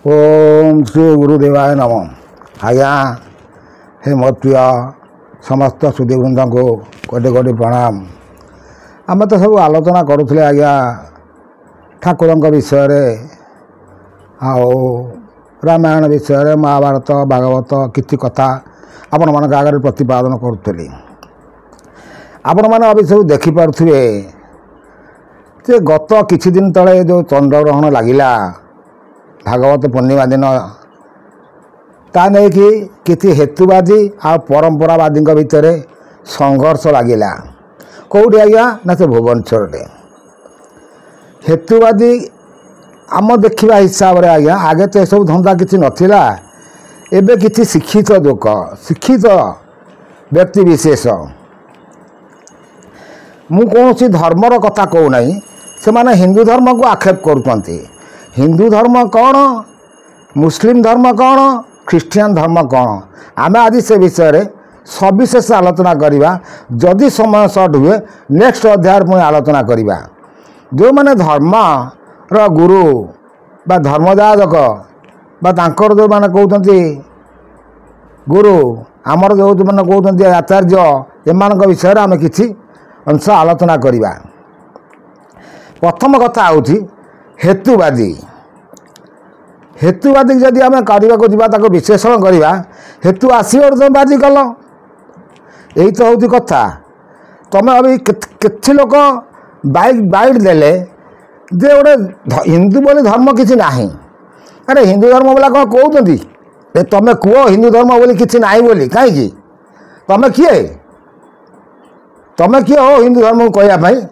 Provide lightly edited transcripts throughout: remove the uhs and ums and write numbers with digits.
ओम श्री गुरुदेवाय नम। आज्ञा हे मोर प्रिय समस्त सुधीवृंद को कोटि कोटि प्रणाम। आम तो सब आलोचना करुले आज्ञा ठाकुर विषय आओ रामायण विषय महाभारत भागवत किसी कथा आपण मान आगे प्रतिपादन करुली। आपण मैंने अभी सब देखिपे जे गत किछि दिन तले जो चंद्रग्रहण लगिला भागवत पूर्णिमा दिन ता नहीं कि किसी हेतुवादी आ परंपरावादी भितर संघर्ष लगिला। कौटी आज्ञा ना से भुवनेश्वर हेतुवादी आम देखा हिसाब से आज्ञा आगे तो सब धंदा किसी नथिला। एबे किसी शिक्षित लोक शिक्षित व्यक्ति विशेष मु कौन सी धर्मर कथा कहूना से माने हिंदू धर्म को आक्षेप करुँच। हिंदू धर्म कौन, मुस्लिम धर्म कौन, ख्रीस्टियान धर्म कौन, आम आज से विषय सविशेष आलोचना करवा। जदि समय सर्ट हुए नेक्स्ट अध्याय पुणी आलोचना करवा। जो मैंने धर्म र गुरु बा धर्मजाजक बा तांकर जो मैंने कहते गुरु आमर जो मैंने कहते आचार्य एम विषय आम किसी अंश आलोचना करवा। प्रथम कथा हूँ हेतुवादी। हेतुवादी जदि आम करने को जावा विश्लेषण करवा हेतु आसो तुम बाजी कल यही तो हूँ कथा। तुम अभी कि लोक बाइट देले जे गोटे हिंदू बोली धर्म किसी ना। अरे हिंदू धर्म बोला कौन कहते तुम कह हिंदू धर्म बोली किसी ना बोली कहीं तुम किए हो हिंदू धर्म को कहवाई।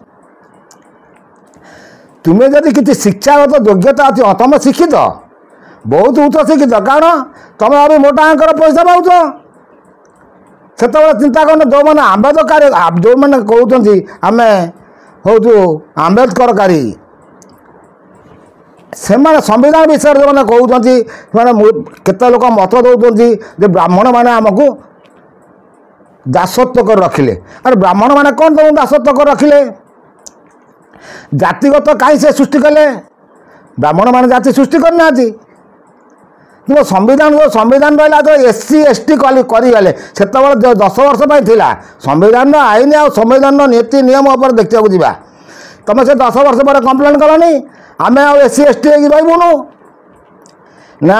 तुम्हें जदि किसी शिक्षागत योग्यता अच्छी तुम शिक्षित बहुत उच्च शिक्षित कारण तुम अभी मोटा आंकर पैसा पाच से चिंता कर। जो मैंने आम्बेदकर जो मैंने कहते आम हूँ आम्बेदकरकारी से संविधान विषय जो मैंने कहते केते लोक मत दौरान ब्राह्मण मैंने आमको दासत्व कर रखिले। अरे ब्राह्मण मैंने कौन तुम दासत्व कर रखिले? जातिगत कहीं से सृष्टि कले? ब्राह्मण मैंने जाति सृष्टि करना। कि संविधान जो संविधान रहा जो एससी एसटी करगले से 10 वर्ष था संविधान आईन आ संविधान नीति नियम उपर देखा जा। तुम से 10 वर्ष पर कंप्लेन कलनी आम एससी एसटी रहीबुनु ना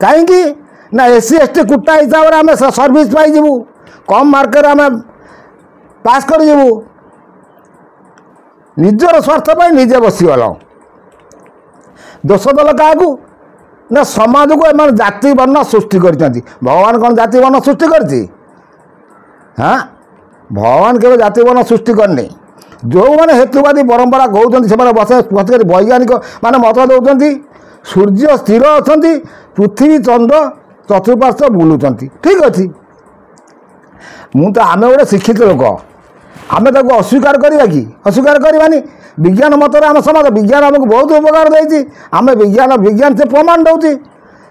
कहीं ना एससी एसटी कुटा हिसाब से आम सर्विस पाइबू कम मार्केट आम पास कर निजर स्वार्थ पर निजे बसीगल। दोष दल क्या ना समाज को एम जाति वर्ण सृष्टि कर। भगवान कौन जाति वर्ण सृष्टि करती? हाँ भगवान के जाति वर्ण सृष्टि करनी। जो मैंने हेतुवादी परंपरा कहते से बस वैज्ञानिक माने मत दौरान सूर्य स्थिर अच्छा पृथ्वी चंद्र चतुर्पार्श्व बुलूँ ठीक अच्छे। मुझे आम गोटे शिक्षित लोक आम अस्वीकार करवा कि अस्वीकार करवानी। विज्ञान मतरे आम समाज विज्ञान आमको बहुत उपकार देती। आम विज्ञान से प्रमाण दूसरी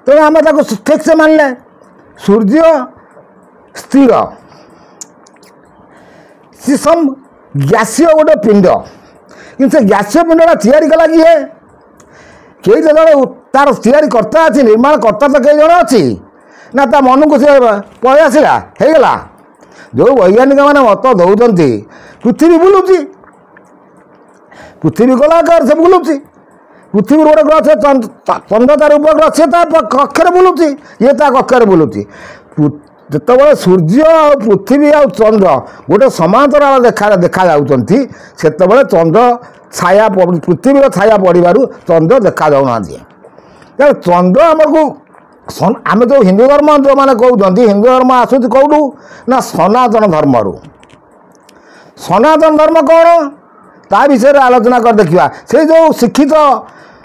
तेणु आम ठीक से मानले सूर्य स्थिर सी सम गैसीय गोटे पिंड कि गैसीय पिंडा तैयारी कला किए कई जो तार तैयारी कर्ता अच्छी निर्माण कर्ता तो कई जन अच्छी ना ता मन को सी पलि आसला होगला। जो वैज्ञानिक मैंने मत दौरान पृथ्वी बुलूची पृथ्वी गोलाकार से बुलूची पृथ्वी गोटे ग्रह से चंद्र तार उपग्रह से कक्षर बुलूची ये कक्षर बुलूची। जिते सूर्य आ पृथ्वी आ चंद्र गोटे समांतर देखा जाती से चंद्र छाया पृथ्वी छाया पड़ू चंद्र देखा जाऊना। चंद्र आमको आम जो हिंदू धर्म जो मैंने कहते हिंदू धर्म आसूँ कौटू ना सनातन धर्म। सनातन धर्म कौन ता विषय आलोचना कर देखा। से जो शिक्षित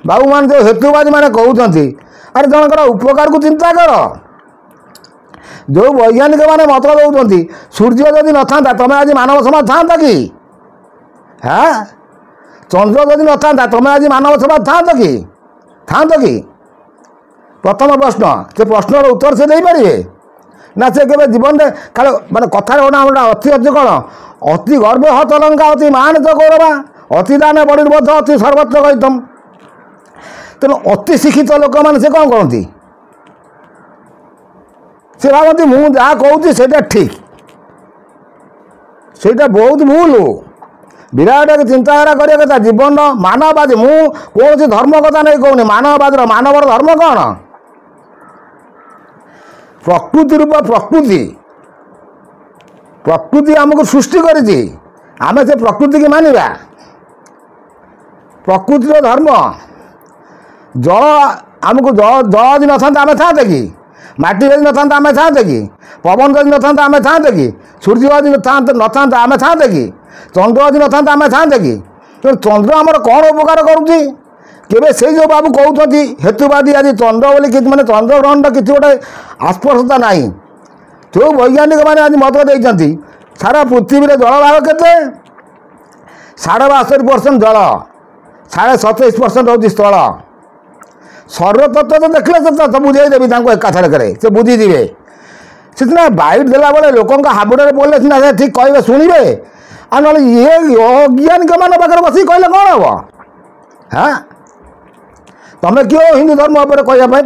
बाबू मान जो हेतुवादी मैंने कहते अरे जनकर उपकार को चिंता कर। जो वैज्ञानिक मैंने मत दौरान सूर्य जदि न था तुम आज मानव समाज था कि? हाँ चंद्र जदि न था तुम आज मानव समाज था कि? प्रथम प्रश्न से प्रश्नर उत्तर से देपारे ना से के जीवन में खाली मानते कथार गोटा अति अच्छे कौन अति गर्भ हतलंका अति मान च गौरवा अति दान बड़ी अति सर्वत्र गईतम ତେଣୁ ଅତି ଶିକ୍ଷିତ ଲୋକମାନେ ସେ କ'ଣ କରନ୍ତି? ସେ ଭାବନ୍ତି ମୁଁ ଯାହା କହୁଛି ସେଇଟା ଠିକ୍, ସେଇଟା ବହୁତ ଭୁଲ। ବିରାଟ ଚିନ୍ତାଧାରା କରିବା କଥା ଜୀବନ ମାନବବାଦୀ। ମୁଁ କୌଣସି ଧର୍ମ କଥା ନେଇ କହୁନି, ମାନବବାଦୀର ମାନବର ଧର୍ମ କ'ଣ? ପ୍ରକୃତି ରୂପ ପ୍ରକୃତି ଆମକୁ ସୃଷ୍ଟି କରିଛି, ଆମେ ସେ ପ୍ରକୃତିକି ମାନିବା। ପ୍ରକୃତିର ଧର୍ମ ଜଳ ଆମକୁ ଜଳ ଯଦି ନଥାନ୍ତା ଆମେ ଥାନ୍ତେ କି? ମାଟି ଯଦି ନଥାନ୍ତା ଆମେ ଥାନ୍ତେ କି? ପବନ ଯଦି ନଥାନ୍ତା ଆମେ ଥାନ୍ତେ କି? ସୂର୍ଯ୍ୟ ଯଦି ନଥାନ୍ତା ଆମେ ଥାନ୍ତେ କି? ଚନ୍ଦ୍ର ଯଦି ନଥାନ୍ତା ଆମେ ଥାନ୍ତେ କି? ତେଣୁ ଚନ୍ଦ୍ର ଆମର କ'ଣ ଉପକାର କରୁଛି? କେବେ ସେଇ ଯେଉଁ ବାବୁ କହୁଛନ୍ତି ହେତୁବାଦୀ ଆଜି ଚନ୍ଦ୍ର ବୋଲି କିଛି ମାନେ ଚନ୍ଦ୍ରଗ୍ରହଣର କିଛି ଗୋଟେ ଆସ୍ପର୍ଶତା ନାହିଁ। ଯେଉଁ ବୈଜ୍ଞାନିକମାନେ ଆଜି ମତ ଦେଇଛନ୍ତି ସାରା ପୃଥିବୀରେ ଜଳଭାଗ କେତେ? 62% ଜଳ, 27% ହେଉଛି ସ୍ଥଳ। ସୌରତତ୍ତ୍ୱ ତ ଦେଖିଲେ ତ ବୁଝେଇଦେବି ତାଙ୍କୁ ଏକାଥରକରେ, ସେ ବୁଝିଯିବେ। ସେ ସିନା ବାଇଟ୍ ଦେଲାବେଳେ ଲୋକଙ୍କ ହାବୁଡ଼ରେ ପଡ଼ିଲେ ସିନା ସେ ଠିକ୍ କହିବେ, ଶୁଣିବେ। ଆଉ ନହେଲେ ଇଏ ଅଜ୍ଞାନିକମାନଙ୍କ ପାଖରେ ବସିକି କହିଲେ କ'ଣ ହେବ? ହାଁ, ତମେ କିଏ ହିନ୍ଦୁ ଧର୍ମ ଉପରେ କହିବା ପାଇଁ?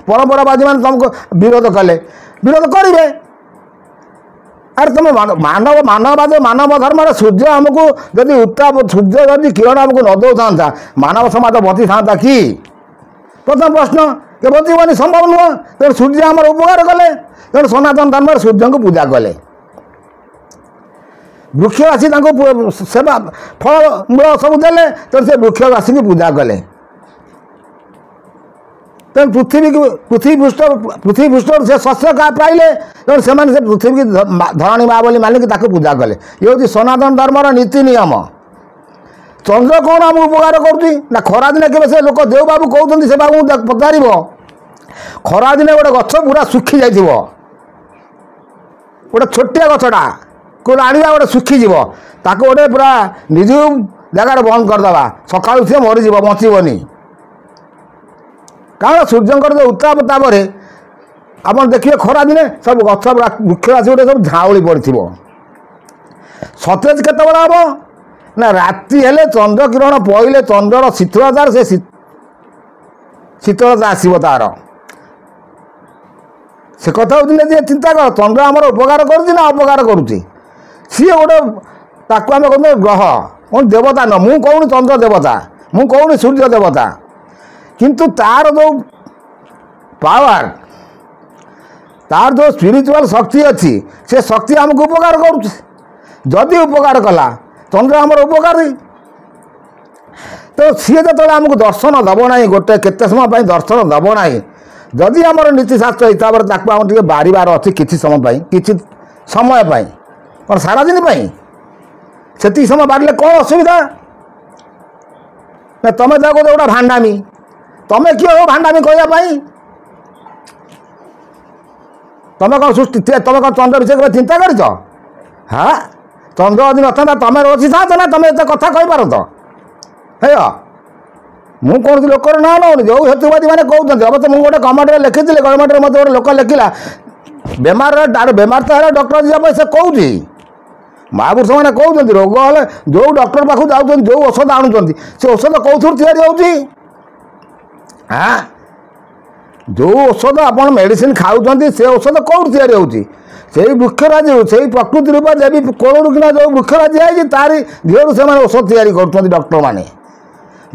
ପରମ୍ପରାବାଦୀ ମାନେ ତୁମକୁ ବିରୋଧ କଲେ, ବିରୋଧ କରିବେ। ଆରେ ତୁମେ ମାନବବାଦ ମାନବ ଧର୍ମରେ ସୂର୍ଯ୍ୟ ଆମକୁ ଯଦି ଉତ୍ତାପ ସୂର୍ଯ୍ୟ ଯଦି କିରଣ ଆମକୁ ନ ଦେଉଥାନ୍ତା ମାନବ ସମାଜ ବଞ୍ଚିଥାନ୍ତା କି? ପ୍ରଥମ ପ୍ରଶ୍ନ, ଏ ବଞ୍ଚିବନି, ସମ୍ଭବ ନୁହଁ। ତେଣୁ ସୂର୍ଯ୍ୟ ଆମର ଉପକାର କଲେ, ତେଣୁ ସନାତନ ଧର୍ମରେ ସୂର୍ଯ୍ୟଙ୍କୁ ପୂଜା କଲେ। ବୃକ୍ଷ ଆସି ତାଙ୍କୁ ସେବା ଫଳ ମୂଳ ସବୁ ଦେଲେ, ତେଣୁ ସେ ବୃକ୍ଷ ଆସିକି ପୂଜା କଲେ। ତେଣୁ ପୃଥିବୀ ପୃଷ୍ଠରୁ ସେ ଶସ୍ୟ ପାଇଲେ, ତେଣୁ ସେମାନେ ସେ ପୃଥିବୀକି ଧରଣୀ ମା ବୋଲି ମାନିକି ତାକୁ ପୂଜା କଲେ। ଇଏ ହେଉଛି ସନାତନ ଧର୍ମର ନୀତି ନିୟମ। ଚନ୍ଦ୍ର କ'ଣ ଆମକୁ ଉପକାର କରୁଛି ନା? ଖରାଦିନେ କେବେ ସେ ଲୋକ ଯେଉଁ ବାବୁ କହୁଛନ୍ତି ସେ ବାବୁଙ୍କୁ ପଚାରିବ, ଖରାଦିନେ ଗୋଟେ ଗଛ ପୁରା ଶୁଖି ଯାଇଥିବ, ଗୋଟେ ଛୋଟିଆ ଗଛଟା କେଉଁଠୁ ଆଣିବା, ଗୋଟେ ଶୁଖିଯିବ, ତାକୁ ଗୋଟେ ପୁରା ନିଜ ଜାଗାରେ ବନ୍ଦ କରିଦେବା, ସକାଳୁ ସିଏ ମରିଯିବ, ବଞ୍ଚିବନି। କାରଣ ସୂର୍ଯ୍ୟଙ୍କର ଯେଉଁ ଉତ୍ତାପ ତାପରେ ଆପଣ ଦେଖିବେ ଖରାଦିନେ ସବୁ ଗଛ ବୃକ୍ଷ ଆସି ଗୋଟେ ସବୁ ଝାଉଁଳି ପଡ଼ିଥିବ। ସତେଜ କେତେବେଳେ ହେବ ନା? ରାତି ହେଲେ ଚନ୍ଦ୍ର କିରଣ ପଡ଼ିଲେ ଚନ୍ଦ୍ରର ଶୀତଳତାର ସେ ଶୀତଳତା ଆସିବ ତାର। ସେ କଥା ହେଉଛି ଯେ ଚିନ୍ତା କର, ଚନ୍ଦ୍ର ଆମର ଉପକାର କରୁଛି ନା ଅପକାର କରୁଛି? ସିଏ ଗୋଟେ ତାକୁ ଆମେ କହୁଛୁ ଗ୍ରହ, କ'ଣ ଦେବତା ନୁହଁ। ମୁଁ କହୁନି ଚନ୍ଦ୍ର ଦେବତା, ମୁଁ କହୁନି ସୂର୍ଯ୍ୟ ଦେବତା, କିନ୍ତୁ ତାର ଯେଉଁ ପାୱାର, ତାର ଯେଉଁ ସ୍ପିରିଚୁଆଲ ଶକ୍ତି ଅଛି, ସେ ଶକ୍ତି ଆମକୁ ଉପକାର କରୁଛି। ଯଦି ଉପକାର କଲା, ଚନ୍ଦ୍ର ଆମର ଉପକାରୀ। ତ ସିଏ ଯେତେବେଳେ ଆମକୁ ଦର୍ଶନ ଦେବ ନାହିଁ, ଗୋଟେ କେତେ ସମୟ ପାଇଁ ଦର୍ଶନ ଦେବ ନାହିଁ, ଯଦି ଆମର ନୀତିଶାସ୍ତ୍ର ହିସାବରେ ତାକୁ ଆମର ଟିକେ ବାରିବାର ଅଛି କିଛି ସମୟ ପାଇଁ, କିଛି ସମୟ ପାଇଁ, କ'ଣ ସାରାଦିନ ପାଇଁ, ସେତିକି ସମୟ ବାରିଲେ କ'ଣ ଅସୁବିଧା? ନା ତମେ ତାକୁ ଗୋଟେ ଭାଣ୍ଡାମୀ, ତମେ କିଏ ହଉ ଭାଣ୍ଡାମୀ କହିବା ପାଇଁ? ତମେ କ'ଣ ତମେ କ'ଣ ଚନ୍ଦ୍ର ବିଷୟରେ କେବେ ଚିନ୍ତା କରିଛ? ହଁ, ଚନ୍ଦ୍ର ଯଦି ନଥାନ୍ତା ତମେ ରଚିଥାନ୍ତ ନା? ତମେ ଏତେ କଥା କହିପାରନ୍ତ? ହେୟ, ମୁଁ କୌଣସି ଲୋକର ନାଁ ନେଉନି। ଯେଉଁ ହେତୁବାଦୀ ମାନେ କହୁଛନ୍ତି, ଅବଶ୍ୟ ମୁଁ ଗୋଟେ କମେଣ୍ଟରେ ଲେଖିଥିଲି, କମେଣ୍ଟରେ ମୋତେ ଗୋଟେ ଲୋକ ଲେଖିଲା, ବେମାର ତ ହେଲେ ଡକ୍ଟର ଯିବା ପାଇଁ ସେ କହୁଛି। ମହାପୁରୁଷମାନେ କହୁଛନ୍ତି ରୋଗ ହେଲେ ଯେଉଁ ଡକ୍ଟର ପାଖକୁ ଯାଉଛନ୍ତି, ଯେଉଁ ଔଷଧ ଆଣୁଛନ୍ତି, ସେ ଔଷଧ କେଉଁଥିରୁ ତିଆରି ହେଉଛି? ହାଁ, ଯେଉଁ ଔଷଧ ଆପଣ ମେଡ଼ିସିନ ଖାଉଛନ୍ତି ସେ ଔଷଧ କେଉଁଠୁ ତିଆରି ହେଉଛି? ସେଇ ବୃକ୍ଷରାଜି, ସେଇ ପ୍ରକୃତି ରୂପ ଦେବୀ କୋଳରୁ କିନା ଯେଉଁ ବୃକ୍ଷରାଜି ହେଇଛି ତାରି ଦେହରୁ ସେମାନେ ଔଷଧ ତିଆରି କରୁଛନ୍ତି ଡକ୍ଟରମାନେ,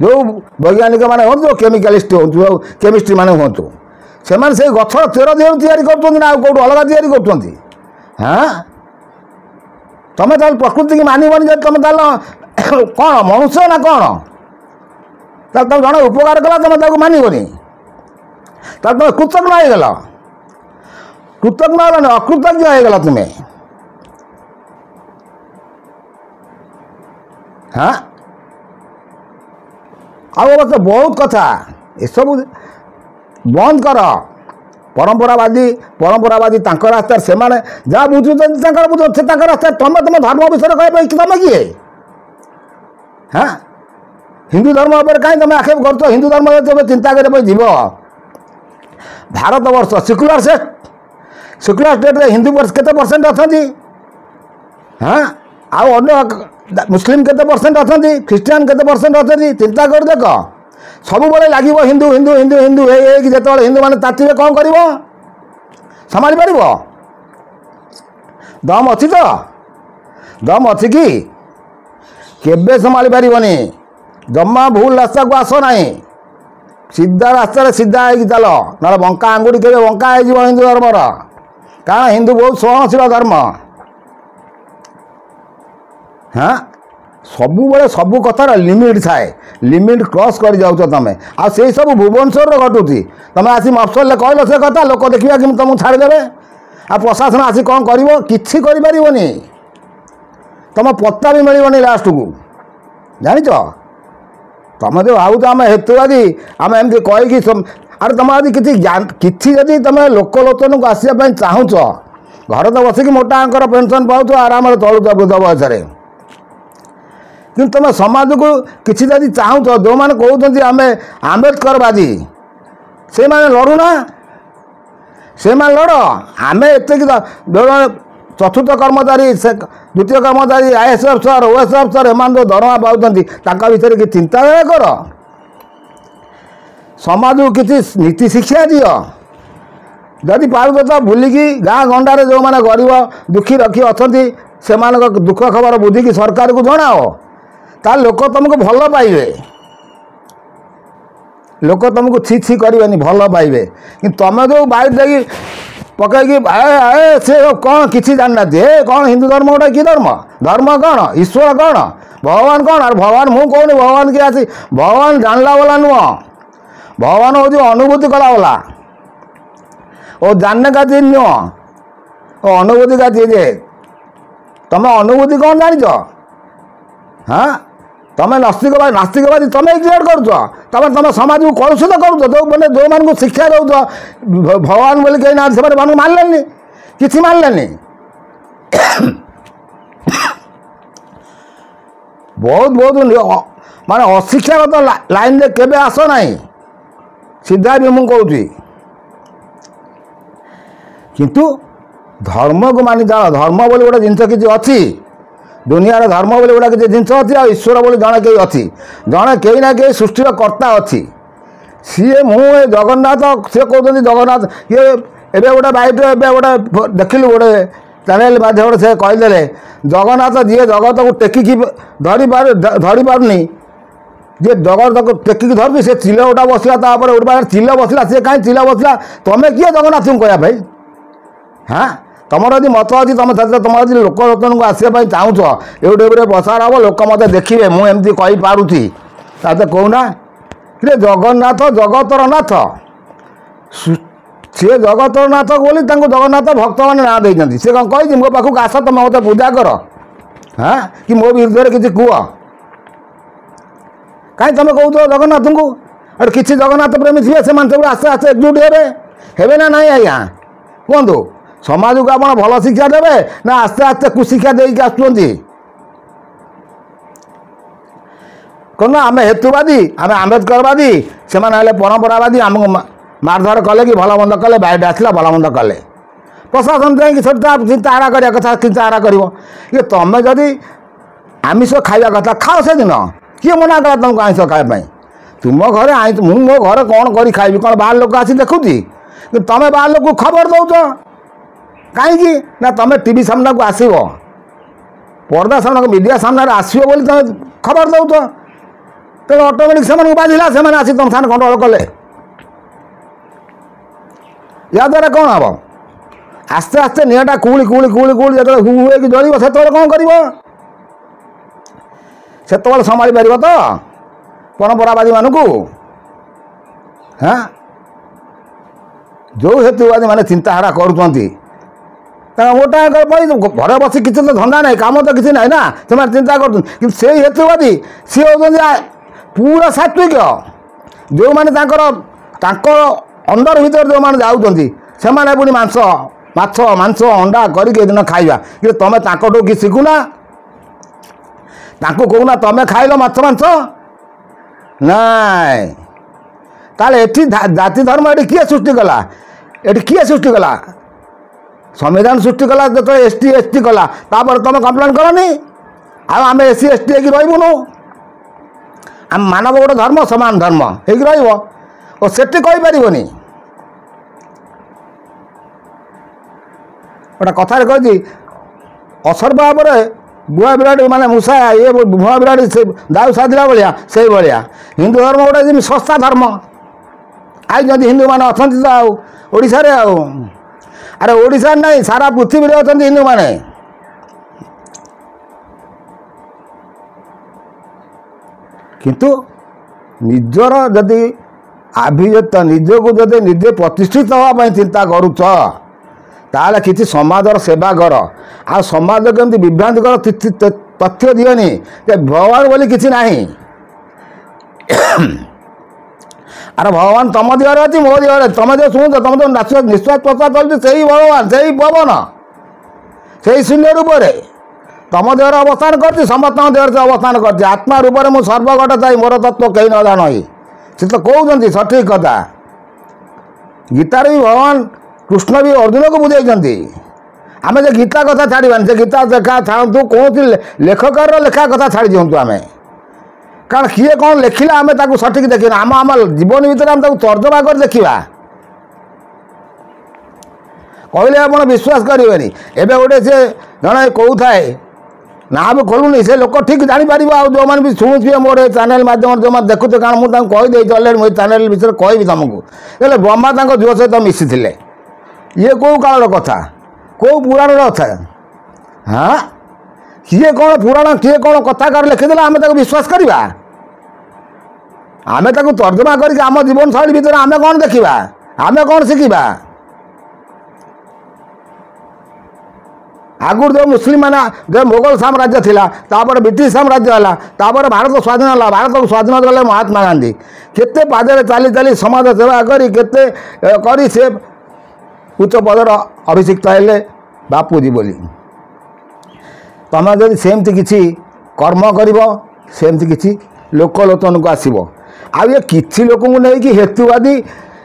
ଯେଉଁ ବୈଜ୍ଞାନିକମାନେ ହୁଅନ୍ତୁ, ଯେଉଁ କେମିକାଲିଷ୍ଟ ହୁଅନ୍ତୁ, ଯେଉଁ କେମିଷ୍ଟ୍ରି ମାନେ ହୁଅନ୍ତୁ, ସେମାନେ ସେଇ ଗଛର ଚେର ଦେହରୁ ତିଆରି କରୁଛନ୍ତି ନା ଆଉ କେଉଁଠୁ ଅଲଗା ତିଆରି କରୁଛନ୍ତି? ହାଁ, ତମେ ତାହେଲେ ପ୍ରକୃତିକି ମାନିବନି ଯଦି ତମେ ତାହେଲେ କ'ଣ ମନୁଷ୍ୟ ନା କ'ଣ? ତାହେଲେ ତମେ ଜଣେ ଉପକାର କଲା ତମେ ତାକୁ ମାନିବନି, ତାହେଲେ ତମେ କୃତଜ୍ଞ ହେଇଗଲ। କୃତଜ୍ଞ ହେଲନି, ଅକୃତଜ୍ଞ ହେଇଗଲ ତୁମେ। ହାଁ, ଆଉ ଅବଶ୍ୟ ବହୁତ କଥା ଏସବୁ ବନ୍ଦ କର। ପରମ୍ପରାବାଦୀ ତାଙ୍କ ରାସ୍ତାରେ ସେମାନେ ଯାହା ବୁଝୁଛନ୍ତି ତାଙ୍କର ବୁଝୁଛନ୍ତି, ସେ ତାଙ୍କ ରାସ୍ତାରେ। ତମେ ତମ ଧର୍ମ ବିଷୟରେ କହିବା ପାଇଁ ତମେ କିଏ? ହାଁ, ହିନ୍ଦୁ ଧର୍ମ ଉପରେ କାହିଁ ତମେ ଆକ୍ଷେପ କରୁଛ? ହିନ୍ଦୁ ଧର୍ମ ତମେ ଚିନ୍ତା କରିବା ପାଇଁ ଯିବ, ଭାରତବର୍ଷ ସେକୁଲାର ଷ୍ଟେଟ୍ରେ ହିନ୍ଦୁ କେତେ ପରସେଣ୍ଟ ଅଛନ୍ତି? ହାଁ, ଆଉ ଅନ୍ୟ ମୁସଲିମ କେତେ ପରସେଣ୍ଟ ଅଛନ୍ତି? ଖ୍ରୀଷ୍ଟିଆନ କେତେ ପରସେଣ୍ଟ ଅଛନ୍ତି? ଚିନ୍ତା କରି ଦେଖ। ସବୁବେଳେ ଲାଗିବ ହିନ୍ଦୁ ହିନ୍ଦୁ ହିନ୍ଦୁ ହିନ୍ଦୁ ହେଇକି ଯେତେବେଳେ ହିନ୍ଦୁମାନେ ତାତିବେ କ'ଣ କରିବ? ସମ୍ଭାଳି ପାରିବ? ଦମ୍ ଅଛି ତ? ଦମ୍ ଅଛି କି? କେବେ ସମ୍ଭାଳି ପାରିବନି। ଜମା ଭୁଲ ରାସ୍ତାକୁ ଆସ ନାହିଁ, ସିଧା ରାସ୍ତାରେ ସିଧା ହେଇକି ଚାଲ, ନହେଲେ ବଙ୍କା ଆଙ୍ଗୁଠି କେବେ ବଙ୍କା ହେଇଯିବ ହିନ୍ଦୁ ଧର୍ମର। କାରଣ ହିନ୍ଦୁ ବହୁତ ସହନଶୀଳ ଧର୍ମ। ହଁ, ସବୁବେଳେ ସବୁ କଥାର ଲିମିଟ୍ ଥାଏ, ଲିମିଟ୍ କ୍ରସ୍ କରିଯାଉଛ ତମେ। ଆଉ ସେଇ ସବୁ ଭୁବନେଶ୍ୱରରେ ଘଟୁଛି। ତମେ ଆସି ମଫସଲରେ କହିଲ ସେ କଥା, ଲୋକ ଦେଖିବା କେମିତି ତମକୁ ଛାଡ଼ିଦେବେ। ଆଉ ପ୍ରଶାସନ ଆସି କ'ଣ କରିବ? କିଛି କରିପାରିବନି। ତମ ପତ୍ତା ବି ମିଳିବନି ଲାଷ୍ଟକୁ, ଜାଣିଛ? ତମେ ଯେଉଁ ଭାବୁଛ ଆମେ ହେତୁବାଦୀ, ଆମେ ଏମିତି କହିକି ଆରେ ତମେ ଯଦି କିଛି ଯଦି ତମେ ଲୋକଲୋଚନକୁ ଆସିବା ପାଇଁ ଚାହୁଁଛ, ଘରେ ତ ବସିକି ମୋଟା ଅଙ୍କର ପେନସନ୍ ପାଉଛ, ଆରାମରେ ଚଳୁଛ ବୃଦ୍ଧ ବୟସରେ। କିନ୍ତୁ ତୁମେ ସମାଜକୁ କିଛି ଯଦି ଚାହୁଁଛ, ଯେଉଁମାନେ କହୁଛନ୍ତି ଆମେ ଆମ୍ବେଦକରବାଦୀ, ସେମାନେ ଲଢ଼ୁନା, ସେମାନେ ଲଢ଼। ଆମେ ଏତିକି ଯେଉଁମାନେ ଚତୁର୍ଥ କର୍ମଚାରୀ, ଦ୍ୱିତୀୟ କର୍ମଚାରୀ, IAS ଅଫିସର, OS ଅଫିସର, ଏମାନେ ଯେଉଁ ଦରମା ପାଉଛନ୍ତି ତାଙ୍କ ଭିତରେ କିଛି ଚିନ୍ତାଧାରା କର। ସମାଜକୁ କିଛି ନୀତି ଶିକ୍ଷା ଦିଅ। ଯଦି ପାରୁଛ ତ ବୁଲିକି ଗାଁ ଗଣ୍ଡାରେ ଯେଉଁମାନେ ଗରିବ ଦୁଃଖୀ ରଖି ଅଛନ୍ତି ସେମାନଙ୍କ ଦୁଃଖ ଖବର ବୁଝିକି ସରକାରକୁ ଜଣାଅ, ତାହେଲେ ଲୋକ ତୁମକୁ ଭଲ ପାଇବେ। ଲୋକ ତୁମକୁ ଛି ଛି କରିବେନି, ଭଲ ପାଇବେ। କିନ୍ତୁ ତୁମେ ଯେଉଁ ବାଇକ୍ ଦେଇକି ପକାଇକି ସେ କ'ଣ କିଛି ଜାଣିନାହାନ୍ତି, କ'ଣ ହିନ୍ଦୁ ଧର୍ମ ଗୋଟେ କି ଧର୍ମ? ଧର୍ମ କ'ଣ? ଈଶ୍ୱର କ'ଣ? ଭଗବାନ କ'ଣ? ଆଉ ଭଗବାନ ମୁଁ କହୁନି ଭଗବାନ କିଏ ଆସି, ଭଗବାନ ଜାଣିଲା ବାଲା ନୁହଁ, ଭଗବାନ ହେଉଛି ଅନୁଭୂତି କଲାବାଲା। ଓ ଜାଣନେ କା ଚିଜ ନୁହଁ, ଓ ଅନୁଭୂତି କା ଚିଜ। ତମେ ଅନୁଭୂତି କ'ଣ ଜାଣିଛ? ହଁ, ତମେ ନାସ୍ତିକବାଦୀ ତମେ ଏକ୍ଜିଟ୍ କରୁଛ। ତମେ ସମାଜକୁ କଳୁଷିତ କରୁଛ। ଯେଉଁମାନଙ୍କୁ ଶିକ୍ଷା ଦେଉଛ ଭଗବାନ ବୋଲି କେହି ନାହାନ୍ତି, ସେମାନେ ମାନଙ୍କୁ ମାନିଲେନି, କିଛି ମାନିଲେନି। ବହୁତ ମାନେ ଅଶିକ୍ଷାଗତ ଲାଇନ୍ରେ କେବେ ଆସ ନାହିଁ, ସିଧା ବି ମୁଁ କହୁଛି। କିନ୍ତୁ ଧର୍ମକୁ ମାନି ଯାଅ। ଧର୍ମ ବୋଲି ଗୋଟେ ଜିନିଷ କିଛି ଅଛି ଦୁନିଆରେ, ଧର୍ମ ବୋଲି ଗୋଟେ କିଛି ଜିନିଷ ଅଛି। ଆଉ ଈଶ୍ୱର ବୋଲି ଜଣେ କେହି ଅଛି, ଜଣେ କେହି ନା କେହି ସୃଷ୍ଟିର କର୍ତ୍ତା ଅଛି। ସିଏ ମୁଁ ଏ ଜଗନ୍ନାଥ, ସିଏ କହୁଛନ୍ତି ଜଗନ୍ନାଥ। ଇଏ ଏବେ ଗୋଟେ ବାଇଟ୍ରେ ଏବେ ଗୋଟେ ଦେଖିଲୁ ଗୋଟେ ଚ୍ୟାନେଲ ମାଧ୍ୟମରେ ସେ କହିଦେଲେ ଜଗନ୍ନାଥ ଯିଏ ଜଗତକୁ ଟେକିକି ଧରିପାରୁନି, ଯିଏ ଜଗତକୁ ଟେକିକି ଧରୁଛି ସେ ଚିଲ ଗୋଟା ବସିଲା, ତାପରେ ଗୋଟେ ପାଖରେ ଚିଲ ବସିଲା। ସିଏ କାହିଁ ଚିଲ ବସିଲା? ତମେ କିଏ ଜଗନ୍ନାଥଙ୍କୁ କହିବା ପାଇଁ? ହଁ, ତୁମର ଯଦି ମତ ଅଛି, ତୁମେ ତୁମର ଯଦି ଲୋକଲୋଚନକୁ ଆସିବା ପାଇଁ ଚାହୁଁଛ, ୟୁଟ୍ୟୁବରେ ପ୍ରସାର ହେବ, ଲୋକ ମୋତେ ଦେଖିବେ ମୁଁ ଏମିତି କହିପାରୁଛି, ତାତେ କହୁନା ରେ ଜଗନ୍ନାଥ ଜଗତର ନାଥ। ସିଏ ଜଗତର ନାଥ ବୋଲି ତାଙ୍କୁ ଜଗନ୍ନାଥ ଭକ୍ତମାନେ ନାଁ ଦେଇଛନ୍ତି। ସେ କ'ଣ କହିଛି ମୋ ପାଖକୁ ଆସ, ତୁମେ ମୋତେ ପୂଜା କର, ହଁ, କି ମୋ ବିରୁଦ୍ଧରେ କିଛି କୁହ? କାହିଁ ତୁମେ କହୁଛ ଜଗନ୍ନାଥଙ୍କୁ? ଆଉ କିଛି ଜଗନ୍ନାଥ ପ୍ରେମୀ ଥିବେ, ସେମାନେ ସବୁ ଆସ୍ତେ ଆସ୍ତେ ଏକଜୁଟ ହେବେ ନା ନାହିଁ? ଆଜ୍ଞା କୁହନ୍ତୁ, ସମାଜକୁ ଆପଣ ଭଲ ଶିକ୍ଷା ଦେବେ ନା ଆସ୍ତେ ଆସ୍ତେ କୁଶିକ୍ଷା ଦେଇକି ଆସୁଛନ୍ତି? କ'ଣ ଆମେ ହେତୁବାଦୀ, ଆମେ ଆମ୍ବେଦକରବାଦୀ, ସେମାନେ ହେଲେ ପରମ୍ପରାବାଦୀ। ଆମକୁ ମାରଧର କଲେ କି ଭଲ ମନ୍ଦ କଲେ, ବାଇଟ୍ ଆସିଲା ଭଲ ମନ୍ଦ କଲେ, ପ୍ରଶାସନ ଯାଇକି ସେଟା ଚିନ୍ତାଧାରା କରିବା କଥା ଚିନ୍ତାଧାରା କରିବ। ଇଏ ତମେ ଯଦି ଆମିଷ ଖାଇବା କଥା ଖାଅ, ସେଦିନ କିଏ ମନା କଲା ତୁମକୁ ଆଇଁଷ ଖାଇବା ପାଇଁ? ତୁମ ଘରେ ମୁଁ ମୋ ଘରେ କ'ଣ କରି ଖାଇବି? କ'ଣ ବାହାର ଲୋକ ଆସି ଦେଖୁଛି? କିନ୍ତୁ ତମେ ବାହାର ଲୋକକୁ ଖବର ଦେଉଛ କାହିଁକି? ନା ତମେ ଟିଭି ସାମ୍ନାକୁ ଆସିବ, ପର୍ଦ୍ଦା ସାମ୍ନାକୁ, ମିଡ଼ିଆ ସାମ୍ନାରେ ଆସିବ ବୋଲି ତମେ ଖବର ଦେଉଛ। ତେଣୁ ଅଟୋମେଟିକ୍ ସେମାନଙ୍କୁ ବାଜିଲା, ସେମାନେ ଆସି ତମ ସାଙ୍ଗରେ ଗଣ୍ଡଗୋଳ କଲେ। ଏହାଦ୍ୱାରା କ'ଣ ହେବ? ଆସ୍ତେ ଆସ୍ତେ ନିଆଁଟା କୁହୁଳି ଯେତେବେଳେ ହୁ ହେଇକି ଜଳିବ, ସେତେବେଳେ କ'ଣ କରିବ? ସେତେବେଳେ ସମ୍ଭାଳି ପାରିବ ତ ପରମ୍ପରାବାଦୀମାନଙ୍କୁ? ହଁ, ଯେଉଁ ହେତୁବାଦୀ ମାନେ ଚିନ୍ତାଧାରା କରୁଛନ୍ତି, ତାଙ୍କ ମୋଟା ଘରେ ବସି କିଛି ତ ଧନ୍ଦା ନାହିଁ, କାମ ତ କିଛି ନାହିଁ ନା, ସେମାନେ ଚିନ୍ତା କରୁଛନ୍ତି। କିନ୍ତୁ ସେଇ ହେତୁବାଦୀ ସିଏ ହେଉଛନ୍ତି ପୁରା ସାତ୍ଵିକ। ଯେଉଁମାନେ ତାଙ୍କ ଅଣ୍ଡର ଭିତରେ ଯେଉଁମାନେ ଯାଉଛନ୍ତି, ସେମାନେ ପୁଣି ମାଛ ମାଂସ ଅଣ୍ଡା କରିକି ଏଦିନ ଖାଇବା। କିନ୍ତୁ ତମେ ତାଙ୍କଠୁ କି ଶିଖୁନା? ତାଙ୍କୁ କହୁନା ତମେ ଖାଇଲ ମାଛ ମାଂସ? ନାଇଁ। ତାହେଲେ ଏଠି ଜାତି ଧର୍ମ ଏଠି କିଏ ସୃଷ୍ଟି କଲା? ଏଠି କିଏ ସୃଷ୍ଟି କଲା? ସମ୍ବିଧାନ ସୃଷ୍ଟି କଲା ଯେତେବେଳେ ST ST କଲା, ତାପରେ ତମେ କମ୍ପ୍ଲେନ୍ କରନି ଆଉ ଆମେ SC ST ହେଇକି ରହିବୁନୁ? ଆମ ମାନବ ଗୋଟେ ଧର୍ମ ସମାନ ଧର୍ମ ହେଇକି ରହିବ ଓ ସେଠି କହିପାରିବନି। ଗୋଟେ କଥାରେ କହିଛି ଅସର୍ବ ଭାବରେ ବୁହା ବିରାଡ଼ି ମାନେ ମୂଷା ଇଏ ଭୁଆ ବିରାଡ଼ି ସେ ଦାଉ ସାଧିଲା ଭଳିଆ ସେଇଭଳିଆ ହିନ୍ଦୁ ଧର୍ମ ଗୋଟେ ଯେମିତି ଶସ୍ତା ଧର୍ମ। ଆଇଛନ୍ତି ହିନ୍ଦୁମାନେ ଅଛନ୍ତି ତ ଆଉ ଓଡ଼ିଶାରେ ଆଉ ଆରେ ଓଡ଼ିଶାରେ ନାହିଁ ସାରା ପୃଥିବୀରେ ଅଛନ୍ତି ହିନ୍ଦୁମାନେ। କିନ୍ତୁ ନିଜର ଯଦି ଆଭିଜାତ୍ୟ ନିଜକୁ ଯଦି ନିଜେ ପ୍ରତିଷ୍ଠିତ ହେବା ପାଇଁ ଚିନ୍ତା କରୁଛ ତାହେଲେ କିଛି ସମାଜର ସେବା କର। ଆଉ ସମାଜ କେମିତି ବିଭ୍ରାନ୍ତିକର ତଥ୍ୟ ଦିଅନି ଯେ ଭଗବାନ ବୋଲି କିଛି ନାହିଁ। ଆରେ ଭଗବାନ ତମ ଦେହରେ ଅଛି ମୋ ଦେହରେ ତମେ ଯେଉଁ ଶୁଣୁଛ ତମେ ଯେଉଁ ନିଶ୍ୱାସ ପ୍ରଶ୍ୱାସ ଚାଲୁଛି ସେଇ ଭଗବାନ ସେଇ ପବନ ସେଇ ଶୂନ୍ୟ ରୂପରେ ତମ ଦେହରେ ଅବସ୍ଥାନ କରିଛି ସମସ୍ତଙ୍କ ଦେହରେ ସେ ଅବସ୍ଥାନ କରିଛି। ଆତ୍ମା ରୂପରେ ମୁଁ ସର୍ବଗତ ଥାଇ ମୋର ତତ୍ତ୍ୱ କେହି ନ ଜାଣଇ ସେ ତ କହୁଛନ୍ତି ସଠିକ୍ କଥା। ଗୀତାରେ ବି ଭଗବାନ କୃଷ୍ଣ ବି ଅର୍ଜୁନକୁ ବୁଝେଇଛନ୍ତି। ଆମେ ଯେ ଗୀତା କଥା ଛାଡ଼ିବାନି ସେ ଗୀତା ଲେଖା ଛାଡ଼ନ୍ତୁ କୌଣସି ଲେଖକର ଲେଖା କଥା ଛାଡ଼ି ଦିଅନ୍ତୁ ଆମେ କାରଣ କିଏ କ'ଣ ଲେଖିଲା ଆମେ ତାକୁ ସଠିକ୍ ଦେଖିବା ଆମ ଜୀବନ ଭିତରେ ଆମେ ତାକୁ ତର୍ଜମା କରି ଦେଖିବା। କହିଲେ ଆପଣ ବିଶ୍ୱାସ କରିବେନି। ଏବେ ଗୋଟେ ସେ ଜଣେ କହୁଥାଏ ନା ବି ଖୋଲୁନି ସେ ଲୋକ ଠିକ୍ ଜାଣିପାରିବ। ଆଉ ଯେଉଁମାନେ ବି ଶୁଣୁଥିବେ ମୋର ଏ ଚ୍ୟାନେଲ୍ ମାଧ୍ୟମରେ ଯେଉଁମାନେ ଦେଖୁଥିବେ କାରଣ ମୁଁ ତାଙ୍କୁ କହିଦେଇଛି ଅଲରେଡ଼ି ମୁଁ ଏ ଚ୍ୟାନେଲ୍ ବିଷୟରେ କହିବି ତୁମକୁ। ହେଲେ ବ୍ରହ୍ମା ତାଙ୍କ ଝିଅ ସହିତ ମିଶିଥିଲେ ଇଏ କେଉଁ କାଳର କଥା କେଉଁ ପୁରାଣର କଥା ହଁ କିଏ କ'ଣ ପୁରାଣ କିଏ କ'ଣ କଥାକାର ଲେଖିଦେଲେ ଆମେ ତାକୁ ବିଶ୍ୱାସ କରିବା? ଆମେ ତାକୁ ତର୍ଜମା କରିକି ଆମ ଜୀବନଶୈଳୀ ଭିତରେ ଆମେ କ'ଣ ଦେଖିବା ଆମେ କ'ଣ ଶିଖିବା? ଆଗରୁ ଯେଉଁ ମୁସଲିମମାନେ ଯେଉଁ ମୋଗଲ ସାମ୍ରାଜ୍ୟ ଥିଲା ତାପରେ ବ୍ରିଟିଶ ସାମ୍ରାଜ୍ୟ ହେଲା ତାପରେ ଭାରତ ସ୍ୱାଧୀନ ହେଲା। ଭାରତକୁ ସ୍ୱାଧୀନ କଲେ ମହାତ୍ମା ଗାନ୍ଧୀ କେତେ ପାଦରେ ଚାଲି ଚାଲି ସମାଜ ସେବା କରି କେତେ କରି ସେ ଉଚ୍ଚ ପଦର ଅଭିଷିକ୍ତ ହେଲେ ବାପୁଜୀ ବୋଲି। ତୁମେ ଯଦି ସେମିତି କିଛି କର୍ମ କରିବ ସେମିତି କିଛି ଲୋକଲୋଚନକୁ ଆସିବ। ଆଉ ଏ କିଛି ଲୋକଙ୍କୁ ନେଇକି ହେତୁବାଦୀ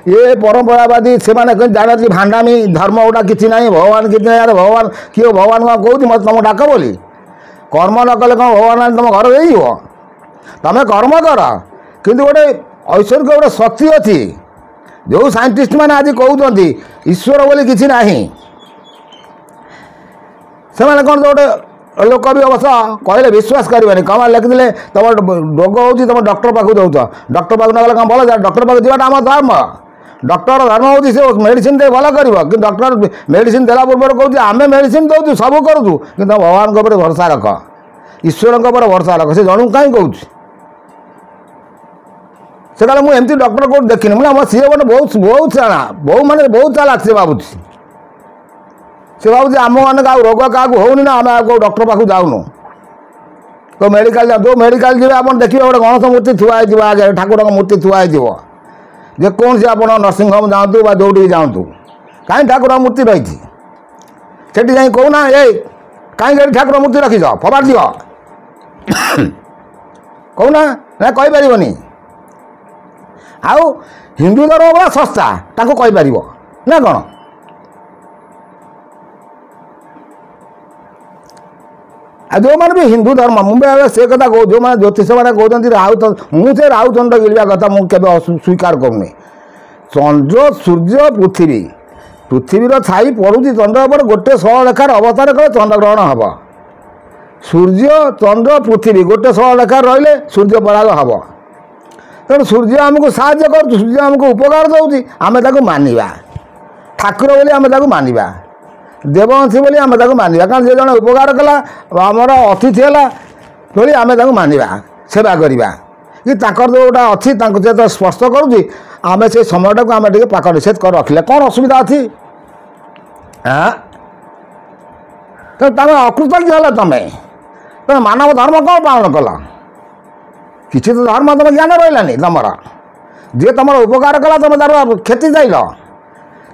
ଏ ପରମ୍ପରାବାଦୀ ସେମାନେ ଜାଣନ୍ତି ଭାଣ୍ଡାମୀ ଧର୍ମ ଗୁଡ଼ା କିଛି ନାହିଁ ଭଗବାନ କିଛି ନାହିଁ। ଆରେ ଭଗବାନ କିଏ ଭଗବାନ କ'ଣ କହୁଛି ମୋତେ ତୁମକୁ ଡାକ ବୋଲି? କର୍ମ ନ କଲେ କ'ଣ ଭଗବାନ ତୁମ ଘର ଦେଇଯିବ? ତୁମେ କର୍ମ କର କିନ୍ତୁ ଗୋଟେ ଐଶ୍ୱରିକ ଗୋଟେ ଶକ୍ତି ଅଛି। ଯେଉଁ ସାଇଣ୍ଟିଷ୍ଟମାନେ ଆଜି କହୁଛନ୍ତି ଈଶ୍ୱର ବୋଲି କିଛି ନାହିଁ ସେମାନେ କ'ଣ ଗୋଟେ ଲୋକ ବି ଅବଶ୍ୟ କହିଲେ ବିଶ୍ୱାସ କରିବେନି। କ'ଣ ଲେଖିଥିଲେ ତୁମ ରୋଗ ହେଉଛି ତୁମ ଡକ୍ଟର ପାଖକୁ ଯାଉଛ ଡକ୍ଟର ପାଖକୁ ନ ଗଲେ କ'ଣ ଭଲ ଡକ୍ଟର ପାଖକୁ ଯିବାଟା ଆମ ଧର୍ମ। ଡକ୍ଟର ଧର୍ମ ହେଉଛି ସେ ମେଡ଼ିସିନ୍ ଦେଇ ଭଲ କରିବ କିନ୍ତୁ ଡକ୍ଟର ମେଡ଼ିସିନ୍ ଦେଲା ପୂର୍ବରୁ କହୁଛି ଆମେ ମେଡ଼ିସିନ୍ ଦେଉଛୁ ସବୁ କରୁଛୁ କିନ୍ତୁ ଭଗବାନଙ୍କ ଉପରେ ଭରସା ରଖ ଈଶ୍ୱରଙ୍କ ଉପରେ ଭରସା ରଖ। ସେ ଜଣକୁ କାହିଁ କହୁଛି? ସେ କହିଲେ ମୁଁ ଏମିତି ଡକ୍ଟର କେଉଁଠି ଦେଖିନି। ମୁଁ ଆମ ସିଏ ଗୋଟେ ବହୁତ ଚାଳା ବହୁତ ଚାଲାକ ସେ ଭାବୁଛି। ସେ ଭାବୁଛି ଆମମାନଙ୍କୁ ଆଉ ରୋଗ କାହାକୁ ହେଉନି ନା ଆମେ ଆଉ କେଉଁ ଡକ୍ଟର ପାଖକୁ ଯାଉନୁ। କେଉଁ ମେଡ଼ିକାଲ ଯେଉଁ ମେଡ଼ିକାଲ ଯିବେ ଆପଣ ଦେଖିବେ ଗୋଟେ ଗଣେଶ ମୂର୍ତ୍ତି ଥୁଆ ହେଇଯିବ ଆଗରେ ଠାକୁରଙ୍କ ମୂର୍ତ୍ତି ଥୁଆ ହେଇଯିବ। ଯେକୌଣସି ଆପଣ ନର୍ସିଂହୋମ୍ ଯାଆନ୍ତୁ ବା ଯେଉଁଠିକି ଯାଆନ୍ତୁ କାହିଁ ଠାକୁର ମୂର୍ତ୍ତି ରହିଛି ସେଠି ଯାଇ କହୁନା ଏଇ କାହିଁକି ଏଠି ଠାକୁର ମୂର୍ତ୍ତି ରଖିଛ ଫୋପାଡ଼ି ଦିଅ କହୁନା ନା କହିପାରିବନି। ଆଉ ହିନ୍ଦୁ ଧର୍ମ ପୁରା ଶସ୍ତା ତାଙ୍କୁ କହିପାରିବ ନା କ'ଣ? ଆଉ ଯେଉଁମାନେ ବି ହିନ୍ଦୁ ଧର୍ମ ମୁଁ ବି ସେ କଥା କହୁ ଯେଉଁମାନେ ଜ୍ୟୋତିଷମାନେ କହୁଛନ୍ତି ରାହୁତ ମୁଁ ସେ ରାହୁଚଣ୍ଡ ଗିଳିବା କଥା ମୁଁ କେବେ ସ୍ୱୀକାର କରୁନି। ଚନ୍ଦ୍ର ସୂର୍ଯ୍ୟ ପୃଥିବୀର ଛାଇ ପଡ଼ୁଛି ଚନ୍ଦ୍ର ଉପରେ ଗୋଟେ ସରଳରେଖାର ଅବତାର କଲେ ଚନ୍ଦ୍ରଗ୍ରହଣ ହେବ। ସୂର୍ଯ୍ୟ ଚନ୍ଦ୍ର ପୃଥିବୀ ଗୋଟେ ସରଳରେଖାରେ ରହିଲେ ସୂର୍ଯ୍ୟପରାଗ ହେବ। ତେଣୁ ସୂର୍ଯ୍ୟ ଆମକୁ ସାହାଯ୍ୟ କରୁଛି ସୂର୍ଯ୍ୟ ଆମକୁ ଉପକାର ଦେଉଛି ଆମେ ତାକୁ ମାନିବା। ଠାକୁର ବୋଲି ଆମେ ତାକୁ ମାନିବା ଦେବଂଶୀ ବୋଲି ଆମେ ତାକୁ ମାନିବା କାରଣ ଯେ ଜଣେ ଉପକାର କଲା ଆମର ଅତିଥି ହେଲା ବୋଲି ଆମେ ତାକୁ ମାନିବା ସେବା କରିବା କି ତାଙ୍କର ଯେଉଁଟା ଅଛି ତାଙ୍କୁ ଯେତେ ସ୍ପର୍ଶ କରୁଛି ଆମେ ସେ ସମୟଟାକୁ ଆମେ ଟିକେ ପାକ ନିଷେଧ କରି ରଖିଲେ କ'ଣ ଅସୁବିଧା ଅଛି? ତେଣୁ ତମେ ଅକୃତଜ୍ଞ ହେଲ ତମେ ମାନବ ଧର୍ମ କ'ଣ ପାଳନ କଲ? କିଛି ତ ଧର୍ମ ତୁମ ଜ୍ଞାନ ରହିଲାନି ତୁମର। ଯିଏ ତୁମର ଉପକାର କଲା ତୁମେ ତାର କ୍ଷତି ଯାଇଲ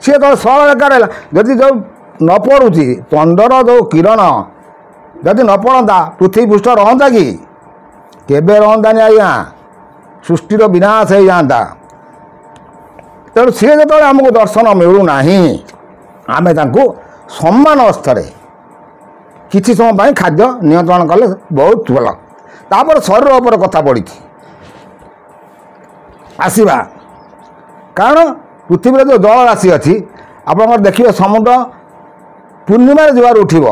ସିଏ ତ ସରଳରେଖାରେ ହେଲା। ଯଦି ଯେଉଁ ନ ପଡ଼ୁଛି ଚନ୍ଦ୍ରର ଯେଉଁ କିରଣ ଯଦି ନ ପଡ଼ନ୍ତା ପୃଥିବୀ ପୃଷ୍ଠ ରହନ୍ତା କି? କେବେ ରହନ୍ତାନି ଆଜ୍ଞା। ସୃଷ୍ଟିର ବିନାଶ ହେଇଯାଆନ୍ତା। ତେଣୁ ସିଏ ଯେତେବେଳେ ଆମକୁ ଦର୍ଶନ ମିଳୁନାହିଁ ଆମେ ତାଙ୍କୁ ସମାନ ଅସ୍ତରେ କିଛି ସମୟ ପାଇଁ ଖାଦ୍ୟ ନିୟନ୍ତ୍ରଣ କଲେ ବହୁତ ଭଲ। ତାପରେ ଶରୀର ଉପରେ କଥା ପଡ଼ିଛି ଆସିବା। କାରଣ ପୃଥିବୀରେ ଯେଉଁ ଜଳ ରାଶି ଅଛି ଆପଣଙ୍କର ଦେଖିବେ ସମୁଦ୍ର ପୂର୍ଣ୍ଣିମାରେ ଜୁଆର ଉଠିବ,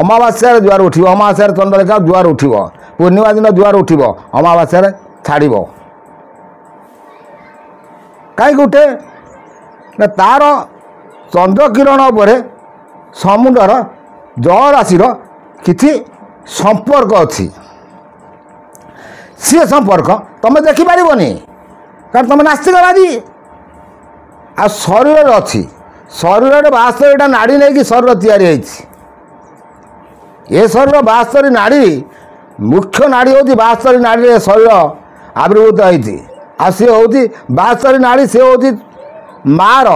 ଅମାବାସ୍ୟାରେ ଜୁଆର ଉଠିବ, ଅମାବାସ୍ୟାରେ ଚନ୍ଦ୍ରରେଖା ଜୁଆର ଉଠିବ, ପୂର୍ଣ୍ଣିମା ଦିନ ଜୁଆର ଉଠିବ, ଅମାବାସ୍ୟାରେ ଛାଡ଼ିବ। କାହିଁକି ଉଠେ ନା ତା'ର ଚନ୍ଦ୍ରକିରଣ ଉପରେ ସମୁଦ୍ରର ଜଳରାଶିର କିଛି ସମ୍ପର୍କ ଅଛି। ସିଏ ସମ୍ପର୍କ ତୁମେ ଦେଖିପାରିବନି କାରଣ ତୁମେ ନାସ୍ତିକବାଦୀ। ଆଉ ଶରୀରରେ ଅଛି, ଶରୀରରେ 72ଟା ନାଡ଼ି ନେଇକି ଶରୀର ତିଆରି ହେଇଛି। ଏ ଶରୀର 72 ନାଡ଼ି, ମୁଖ୍ୟ ନାଡ଼ି ହେଉଛି 72 ନାଡ଼ିରେ ଶରୀର ଆବିର୍ଭୂତ ହେଇଛି। ଆଉ ସିଏ ହେଉଛି 72 ନାଡ଼ି, ସିଏ ହେଉଛି ମାଆର,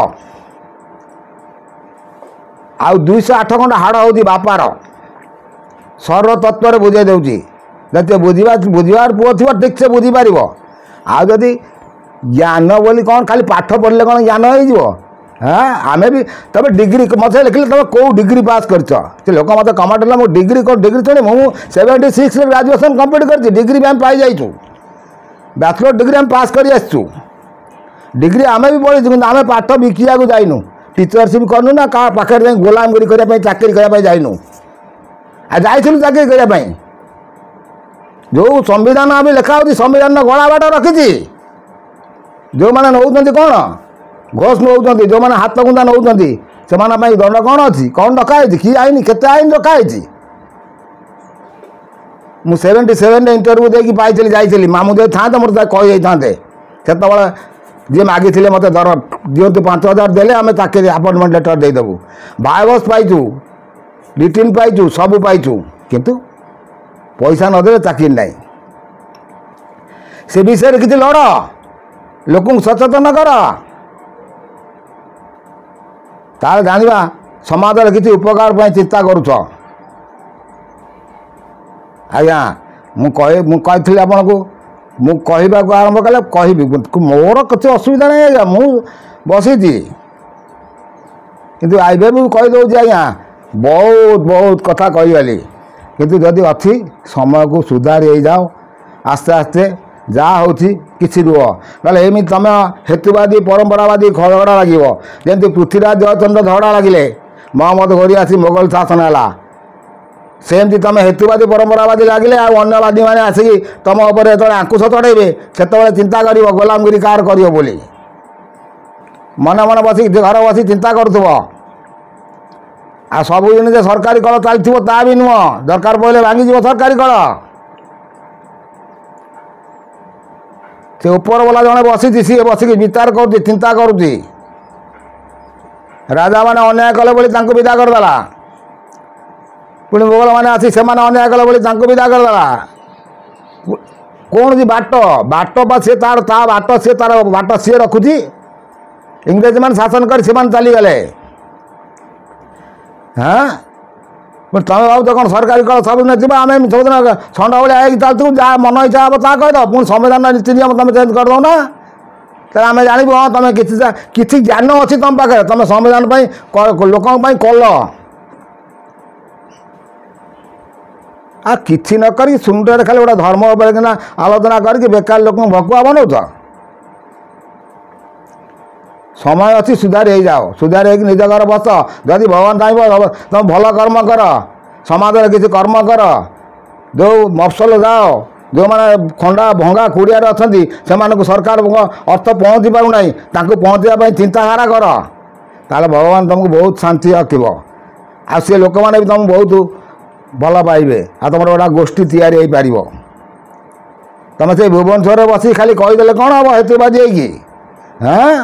ଆଉ 208 ଖଣ୍ଡ ହାଡ଼ ହେଉଛି ବାପାର। ଶରୀର ତତ୍ତ୍ୱରେ ବୁଝାଇ ଦେଉଛି। ଯଦି ବୁଝିବାର ପୁଅ ଥିବ ଠିକ୍ ସେ ବୁଝିପାରିବ। ଆଉ ଯଦି ଜ୍ଞାନ ବୋଲି କ'ଣ ଖାଲି ପାଠ ପଢ଼ିଲେ କ'ଣ ଜ୍ଞାନ ହେଇଯିବ? হ্যাঁ আমি বি তবে ডিগ্রি মতো লিখলে তুমি কেউ ডিগ্রি পাস করছ সে লোক মতো কমেন্ট হল মো ডিগ্রি ডিগ্রি শুনি মু 76 গ্রাজুয়েসন কমপ্লিট করছি ডিগ্রি আমি পাই যাইছু ব্যাচলর ডিগ্রি আমি পাস করে আসছু ডিগ্রি আমি বি পড়িছু কিন্তু আমি পাঠ বিকিয়াকু যাইনু টিচরশিপ করনু না কা পাখে যাই গোলামগিরি করা চাকরি করা যাইনু আর যাইছিলু চাকরি করা যে সংবিধান আমি লেখা হচ্ছে সংবিধান গলা বাট রখিছি যে নৌଛନ୍ତି କ'ଣ ଘୋଷ ନେଉଛନ୍ତି ଯେଉଁମାନେ ହାତ ଗୁନ୍ଧା ନେଉଛନ୍ତି ସେମାନଙ୍କ ପାଇଁ ଦଣ୍ଡ କ'ଣ ଅଛି କ'ଣ ଡକା ହେଇଛି କି ଆଇନ କେତେ ଆଇନ ଡକା ହେଇଛି ମୁଁ 77ରେ ଇଣ୍ଟରଭ୍ୟୁ ଦେଇକି ପାଇଥିଲି ଯାଇଥିଲି ମାମୁଁ ଯଦି ଥାନ୍ତେ ମୋତେ କହିଯାଇଥାନ୍ତେ ସେତେବେଳେ ଯିଏ ମାଗିଥିଲେ ମୋତେ ଧର ଦିଅନ୍ତୁ 5000 ଦେଲେ ଆମେ ଚାକିରି ଆପଏଣ୍ଟମେଣ୍ଟ ଲେଟର ଦେଇଦେବୁ ବାୟୋବସ୍ ପାଇଛୁ ରିଟିନ୍ ପାଇଛୁ ସବୁ ପାଇଛୁ କିନ୍ତୁ ପଇସା ନଦେଲେ ଚାକିରି ନାହିଁ ସେ ବିଷୟରେ କିଛି ଲଢ଼ ଲୋକଙ୍କୁ ସଚେତନ କର ତାହେଲେ ଜାଣିବା ସମାଜରେ କିଛି ଉପକାର ପାଇଁ ଚିନ୍ତା କରୁଛ ଆଜ୍ଞା ମୁଁ କହିଥିଲି ଆପଣଙ୍କୁ ମୁଁ କହିବାକୁ ଆରମ୍ଭ କଲେ କହିବି ମୋର କିଛି ଅସୁବିଧା ନାହିଁ ଆଜ୍ଞା ମୁଁ ବସିଛି କିନ୍ତୁ ଏବେ ବି କହିଦେଉଛି ଆଜ୍ଞା ବହୁତ କଥା କହିଗଲି କିନ୍ତୁ ଯଦି ଅଛି ସମୟକୁ ସୁଧାରି ହେଇଯାଅ ଆସ୍ତେ ଆସ୍ତେ ଯାହା ହେଉଛି କିଛି ରୁହ ନହେଲେ ଏମିତି ତୁମେ ହେତୁବାଦୀ ପରମ୍ପରାବାଦୀ ଝଗଡ଼ା ଲାଗିବ ଯେମିତି ପୃଥ୍ୱୀରାଜ ଜୟଚନ୍ଦ୍ର ଝଗଡ଼ା ଲାଗିଲେ ମହମ୍ମଦ ଘୋରି ଆସି ମୋଗଲ ଶାସନ ହେଲା ସେମିତି ତୁମେ ହେତୁବାଦୀ ପରମ୍ପରାବାଦୀ ଲାଗିଲେ ଆଉ ଅନ୍ୟବାଦୀମାନେ ଆସିକି ତୁମ ଉପରେ ଯେତେବେଳେ ଆଙ୍କୁଶ ଚଢ଼େଇବେ ସେତେବେଳେ ଚିନ୍ତା କରିବ ଗୋଲାମଗିରି କାହାର କରିବ ବୋଲି ମନେ ମନେ ବସିକି ଘର ବସି ଚିନ୍ତା କରୁଥିବ ଆଉ ସବୁ ଜିନିଷ ସରକାରୀ କଳ ଚାଲିଥିବ ତା ବି ନୁହଁ ଦରକାର ପଡ଼ିଲେ ଭାଙ୍ଗିଯିବ ସରକାରୀ କଳ ସେ ଉପରବାଲା ଜଣେ ବସିଛି ସିଏ ବସିକି ବିଚାର କରୁଛି ଚିନ୍ତା କରୁଛି ରାଜାମାନେ ଅନ୍ୟାୟ କଲେ ବୋଲି ତାଙ୍କୁ ବିଦା କରିଦେଲା ପୁଣି ମୋଗଲମାନେ ଆସି ସେମାନେ ଅନ୍ୟାୟ କଲେ ବୋଲି ତାଙ୍କୁ ବିଦା କରିଦେଲା କୌଣସି ବାଟ ବା ସିଏ ତା ବାଟ ସିଏ ତାର ବାଟ ସିଏ ରଖୁଛି ଇଂରେଜମାନେ ଶାସନ କରି ସେମାନେ ଚାଲିଗଲେ ହଁ ତମେ ଭାବୁଛ କ'ଣ ସରକାରୀ କଳ ସବୁଦିନ ଥିବ ଆମେ ସବୁଦିନ ଷଣ୍ଢ ଭଳିଆ ହେଇକି ଚାଲିଥିବୁ ଯାହା ମନ ଇଚ୍ଛା ହେବ ତାହା କହିଦେବ ପୁଣି ସମ୍ବିଧାନ ନୀତି ନିୟମ ତୁମେ ଚେଞ୍ଜ କରିଦେବ ନା ତାହେଲେ ଆମେ ଜାଣିବୁ ହଁ ତୁମେ କିଛି ଜ୍ଞାନ ଅଛି ତୁମ ପାଖରେ ତୁମେ ସମ୍ବିଧାନ ପାଇଁ ଲୋକଙ୍କ ପାଇଁ କଲ ଆଉ କିଛି ନ କରିକି ଶୂନ୍ୟରେ ଖାଲି ଗୋଟେ ଧର୍ମ ଉପରେ କିନା ଆଲୋଚନା କରିକି ବେକାର ଲୋକଙ୍କୁ ଭକୁଆ ବନଉଛ ସମୟ ଅଛି ସୁଧାରି ହେଇଯାଅ ସୁଧାରି ହେଇକି ନିଜ ଘର ବସ ଯଦି ଭଗବାନ ଚାହିଁବ ତୁମେ ଭଲ କର୍ମ କର ସମାଜରେ କିଛି କର୍ମ କର ଯେଉଁ ମଫସଲ ଯାଅ ଯେଉଁମାନେ ଖଣ୍ଡା ଭଙ୍ଗା କୁଡ଼ିଆରେ ଅଛନ୍ତି ସେମାନଙ୍କୁ ସରକାରଙ୍କ ଅର୍ଥ ପହଞ୍ଚି ପାରୁନାହିଁ ତାଙ୍କୁ ପହଞ୍ଚିବା ପାଇଁ ଚିନ୍ତାଧାରା କର ତାହେଲେ ଭଗବାନ ତୁମକୁ ବହୁତ ଶାନ୍ତି ରଖିବ ଆଉ ସେ ଲୋକମାନେ ବି ତୁମକୁ ବହୁତ ଭଲ ପାଇବେ ଆଉ ତୁମର ଗୋଟେ ଗୋଷ୍ଠୀ ତିଆରି ହେଇପାରିବ ତୁମେ ସେଇ ଭୁବନେଶ୍ୱରରେ ବସିକି ଖାଲି କହିଦେଲେ କ'ଣ ହେବ ହେତୁବାଦୀ ହେଇକି ହଁ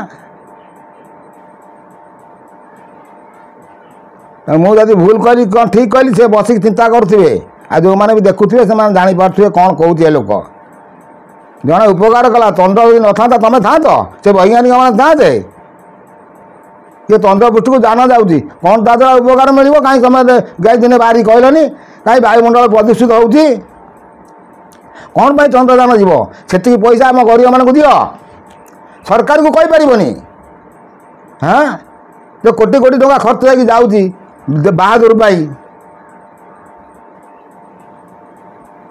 ମୁଁ ଯଦି ଭୁଲ କହିଲି କ'ଣ ଠିକ୍ କହିଲି ସେ ବସିକି ଚିନ୍ତା କରୁଥିବେ ଆଉ ଯେଉଁମାନେ ବି ଦେଖୁଥିବେ ସେମାନେ ଜାଣିପାରୁଥିବେ କ'ଣ କହୁଛି ଏ ଲୋକ ଜଣେ ଉପକାର କଲା ଚନ୍ଦ୍ର ଯଦି ନଥାନ୍ତା ତୁମେ ଥାଆନ୍ତ ସେ ବୈଜ୍ଞାନିକମାନେ ଥାଆନ୍ତେ କିଏ ଚନ୍ଦ୍ର ପୃଷ୍ଠକୁ ଯାନ ଯାଉଛି କ'ଣ ତା ଦ୍ୱାରା ଉପକାର ମିଳିବ କାହିଁ ତୁମେ ଗାଈ ଦିନେ ବାହାରି କହିଲନି କାହିଁ ବାୟୁମଣ୍ଡଳ ପ୍ରଦୂଷିତ ହେଉଛି କ'ଣ ପାଇଁ ଚନ୍ଦ୍ରଯାନ ଯିବ ସେତିକି ପଇସା ଆମ ଗରିବମାନଙ୍କୁ ଦିଅ ସରକାରକୁ କହିପାରିବନି ହଁ ଯେ କୋଟି କୋଟି ଟଙ୍କା ଖର୍ଚ୍ଚ ହେଇକି ଯାଉଛି ବାହାଦୁର ପାଇଁ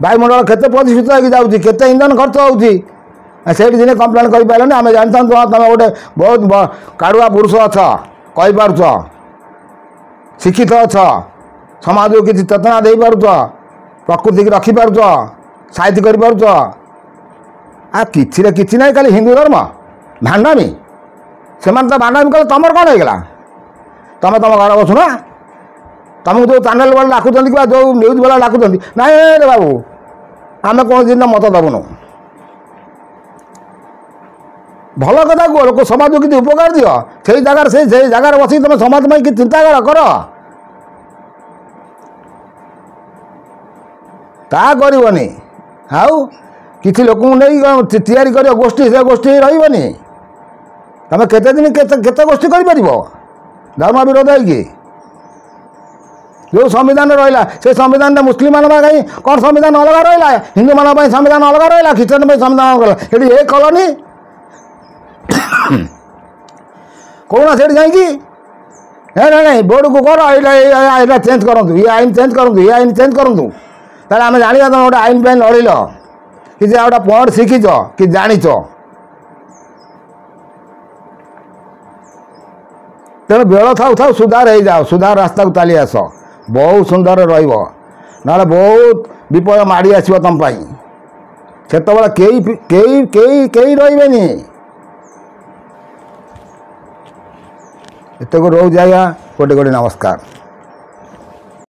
ବାୟୁମଣ୍ଡଳ କେତେ ପ୍ରଦୂଷିତ ହେଇକି ଯାଉଛି କେତେ ଇନ୍ଧନ ଖର୍ଚ୍ଚ ହେଉଛି ସେଇଠି ଦିନେ କମ୍ପ୍ଲେନ୍ କରିପାରିଲନି ଆମେ ଜାଣିଥାନ୍ତୁ ତୁମେ ଗୋଟେ ବହୁତ କାଡ଼ୁଆ ପୁରୁଷ ଅଛ କହିପାରୁଛ ଶିକ୍ଷିତ ଅଛ ସମାଜକୁ କିଛି ଚେତନା ଦେଇପାରୁଛ ପ୍ରକୃତିକି ରଖିପାରୁଛ ସାହିତ୍ୟ କରିପାରୁଛ ଆଉ କିଛିରେ କିଛି ନାହିଁ ଖାଲି ହିନ୍ଦୁ ଧର୍ମ ଭାଣ୍ଡାମୀ ସେମାନେ ତ ଭାଣ୍ଡାମୀ କଲେ ତୁମର କ'ଣ ହେଇଗଲା ତୁମେ ତୁମ ଘର ବସୁନ ତୁମକୁ ଯେଉଁ ଚ୍ୟାନେଲ୍ ବାଲା ଡାକୁଛନ୍ତି କିମ୍ବା ଯେଉଁ ନ୍ୟୁଜ୍ ବାଲା ଡାକୁଛନ୍ତି ନାଇଁ ରେ ବାବୁ ଆମେ କୌଣସି ଦିନ ମତ ଦେବୁନୁ ଭଲ କଥା କୁହ ଲୋକ ସମାଜକୁ କିଛି ଉପକାର ଦିଅ ସେଇ ଜାଗାରେ ସେଇ ଜାଗାରେ ବସିକି ତୁମେ ସମାଜ ପାଇଁ କିଛି ଚିନ୍ତା କର ତା କରିବନି ଆଉ କିଛି ଲୋକଙ୍କୁ ନେଇ ତିଆରି କରିବ ଗୋଷ୍ଠୀ ସେ ଗୋଷ୍ଠୀ ରହିବନି ତୁମେ କେତେ ଦିନ କେତେ ଗୋଷ୍ଠୀ କରିପାରିବ ଧର୍ମ ବିରୋଧ ହେଇକି ଯେଉଁ ସମ୍ବିଧାନ ରହିଲା ସେ ସମ୍ବିଧାନରେ ମୁସଲିମମାନଙ୍କ ପାଇଁ କ'ଣ ସମ୍ବିଧାନ ଅଲଗା ରହିଲା ହିନ୍ଦୁମାନଙ୍କ ପାଇଁ ସମ୍ବିଧାନ ଅଲଗା ରହିଲା ଖ୍ରୀଷ୍ଟିଆନ ପାଇଁ ସମ୍ବିଧାନ ଅଲଗା ରହିଲା ସେଠି ଏ କଲନି କହୁନ ସେଠି ଯାଇକି ନାଇଁ ବୋର୍ଡ଼କୁ କର ଏଇଟା ଚେଞ୍ଜ କରନ୍ତୁ ଏ ଆଇନ ଚେଞ୍ଜ କରନ୍ତୁ ଏ ଆଇନ ଚେଞ୍ଜ କରନ୍ତୁ ତାହେଲେ ଆମେ ଜାଣିବା ତୁମେ ଗୋଟେ ଆଇନ ପାଇଁ ଲଢ଼ିଲ କି ଯେ ଗୋଟେ ପଢ଼ ଶିଖିଛ କି ଜାଣିଛ ତେଣୁ ବେଳ ଥାଉ ଥାଉ ସୁଧାର ହେଇଯାଅ ସୁଧାର ରାସ୍ତାକୁ ଚାଲି ଆସ ବହୁତ ସୁନ୍ଦର ରହିବ ନହେଲେ ବହୁତ ବିପଦ ମାଡ଼ି ଆସିବ ତୁମ ପାଇଁ ସେତେବେଳେ କେହି ରହିବେନି ଏତକ ରହୁଛି ଆଜ୍ଞା କୋଟି କୋଟି ନମସ୍କାର।